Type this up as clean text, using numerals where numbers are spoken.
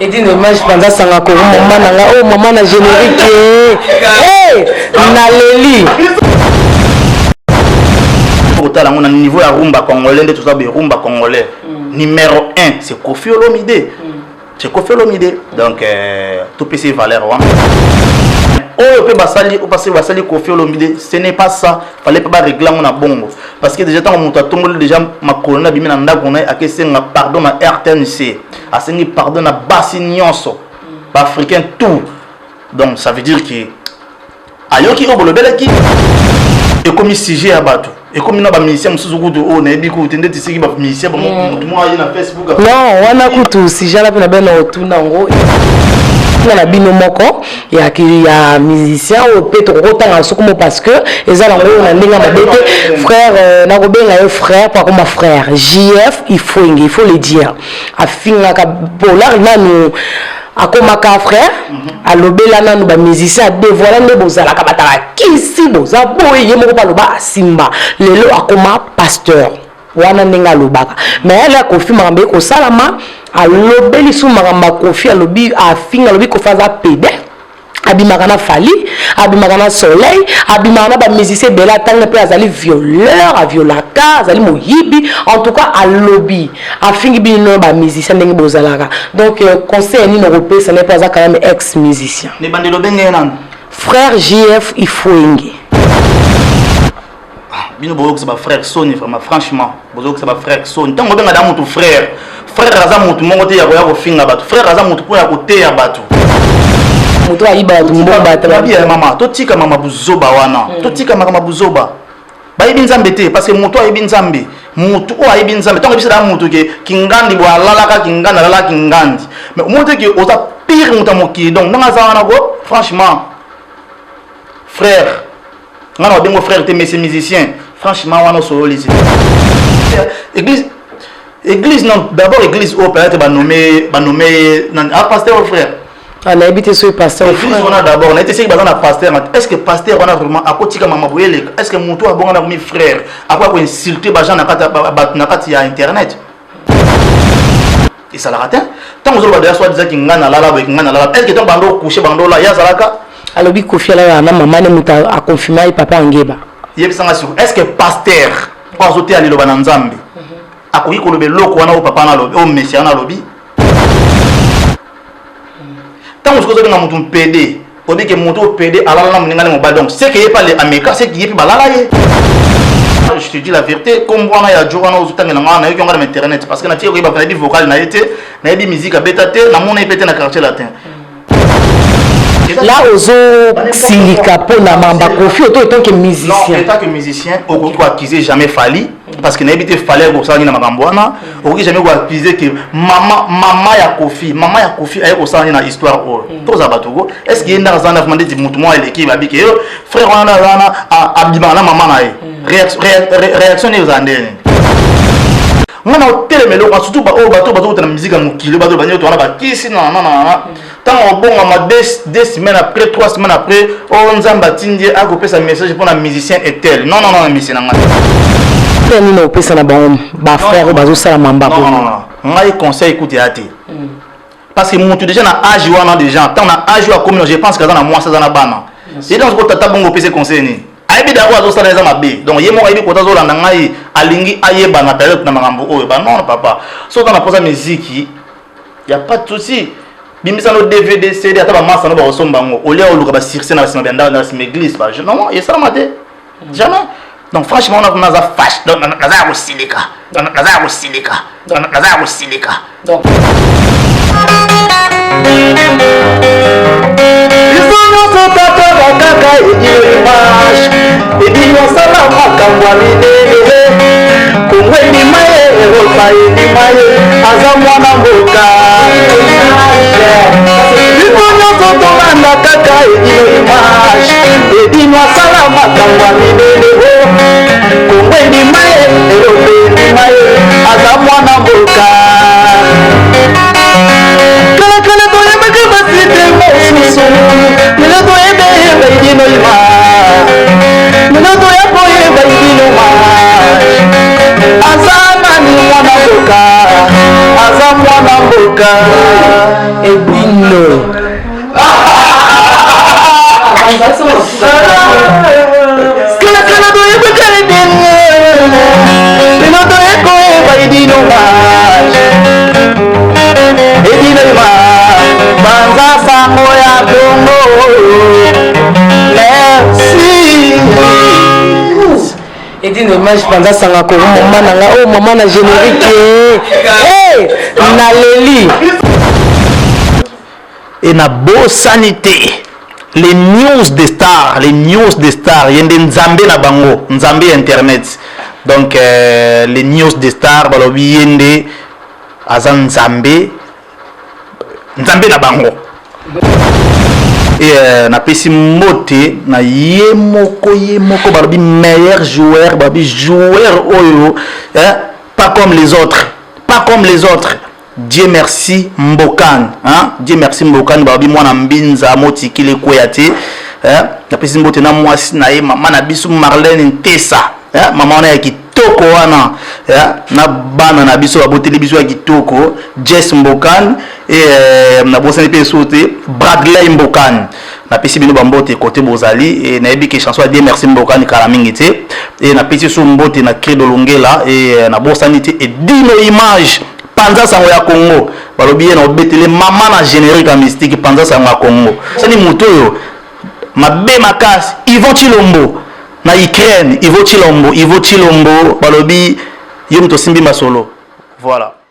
Et dis dommage pendant ça nga ko maman nanga oh maman na générique na leli Pourtant on a niveau ya rumba congolais tout ça rumba congolais numéro 1 c'est Koffi Olomide. C'est Koffi Olomide donc tout PC valeur oh peut basali ou passer basali Koffi Olomide ce n'est pas ça fallait pas régler on a bongo parce que déjà tant on t'a tombé déjà ma colonne bimi na ndako na akesenga pardon na RTNC asengi pardon na basi nyonso ba africain tout donc ça veut dire que ayoki obolobelaki et comme sujet à bateau et comme na ba musicien musuzu kutu o na ebi ku tende tisiki ba musicien ba mutu mo ayi na Facebook non wana kutu si jala pe na bena otuna ngo na bino moko ya ki ya musicien o pe to kotanga sokumo parce que ezala ngo na ndinga mabete frère na kobenga yo frère pas comme frère JF il faut le dire afinga ka polar nanu akomaka frère alobela nanu ba musicien dévoiler ne bozala ka bataka kisi boza boye yemoko pa loba simba lelo akoma pasteur wana ndinga lobaka mais elle a confirmé mambe ko salama alobeli su magamba Koffi alobi afinga alobi ko faza pede abimaka na Fali abimaka na Soleil abimaka na ba musicien bela tanga pe azali violeur aviolaka azali moyibi en tout cas alobi afingi bino ba musicien ndenge bozalaka donc conseil ni no repé ça n'est pas quand même ex musicien ne bandelo benge nan frère JF il faut ingi bino boyo que ba frère Sony vraiment franchement boyo que ba frère Sony tango benga da mutu frère aza mutu mongo te ya ko finga batu frère aza mutu po ya ko te ya batu mutu ayiba tu mbomba ta bien mama to tika mama buzoba wana to tika mama buzoba ba yibi nzambe te parce que mutu ayibi nzambe mutu o ayibi nzambe tango bisa da mutu ke kingandi bo alalaka kinganda lala kingandi mais mutu ke oza pire mutu moki donc nanga za wana ko franchement frère ngana bengo frère te monsieur musicien franchement wana so lisi église non d'abord église au peut-être ba nommer pasteur frère on a habité sur pasteur église on a d'abord on a été sûr que na pasteur est-ce que pasteur on a vraiment akotika mama boyele est-ce que mutu a bon na mi frère après ko insulter ba gens na kati ya internet et ça la raté tant vous allez dire soit dire que ngana lala est-ce que tant bando coucher bando là ya salaka alobi Koffi ala na maman ne muta a confirmer papa ngeba yebisanga sur est-ce que pasteur pas oté ali lo bananzambe akoki kolobe loko wana o papa na lobi o monsieur na lobi tant que vous avez un PD on dit que mon PD alala na mninga mo ba donc c'est que y pas les américains c'est qui balala ye je te dis la vérité comme wana ya jo wana ozutanga na ngana yo ngana internet parce que na tiyo ba na di vocal na été na di musique beta te na mona ipete na quartier latin là ozo silika pona mamba Koffi auto tant que musicien non tant que musicien au ko accuser jamais Fali parce que n'habite fallait pour ça ni na makambo wana au jamais ko accuser que maman ya Koffi aye ko ça ni na histoire o to za batugo est-ce qu'il y a dans un affaire de mutu moi l'équipe babike frère wana abima na maman na réaction ni uzandene ngana telemelo kwa surtout ba o bato na musique mukilo bato banyo to wana ba kisi na tant au bon à 2 semaines après 3 semaines après on nzamba tindi a copié sa message pour un musicien et tel non musicien nanga ni no pesa na ba frère bazo sala mamba non ngai conseil écoute yati parce que mutu déjà na âge wana déjà tant na âge wa comme je pense que dans moi ça dans bana et donc ko tata bongo pesa conseil ni aibi da ko sala za mabe donc yemo aibi ko tazo landa ngai alingi ayeba na période na makambo oyo ba non papa so dans la pose musique y a pas de souci bimisa no DVD CD ata ba masa no ba osombango olia oluka ba circe na sima benda na église ba non et ça maté jamais donc franchement on a za fâche donc naza ko silika donc isono tata kaka image edinyo sala makamwa minene kumweni maye ropa edimaye azamwana mboka isono tata kaka image edinyo sala makamwa minene kumweni maye ropa edimaye azamwana mboka kala toye makaba site mosusu mina toye be idino ima mina toye boye be idino ma azama ni mwana mboka Edino. Edine image panza sanga ko maman nanga oh maman na générique na leli et na beau sanité les news des stars yende nzambe na bango nzambe internet donc les news des stars balobi yende azan nzambe na bango et na pesi mote na yemoko balobi meilleur joueur balobi joueur oyo pas comme les autres Dieu merci Mbokane Dieu merci Mbokane balobi mwana mbinza moti kile koyate na pesi mote na mwasi na ye mama na biso Marlène Ntesa mama wana ya kitoko wana na bana na biso baboteli biso ya kitoko Jess Mbokane et na bosani pe sauté Bradley Mbokane na pesi bino bambote côté bozali et na yebi ke chanson Dieu merci Mbokane kala mingi te et na pesi so mbote na Credo Longela et na bosani te et dino image panza sango ya Congo balobi na obetele mama na générique à mystique panza sango ya Congo sani moto yo mabe makasi Yvon Chilombo na Ukraine Yvon Chilombo balobi yo mto simbi masolo voilà.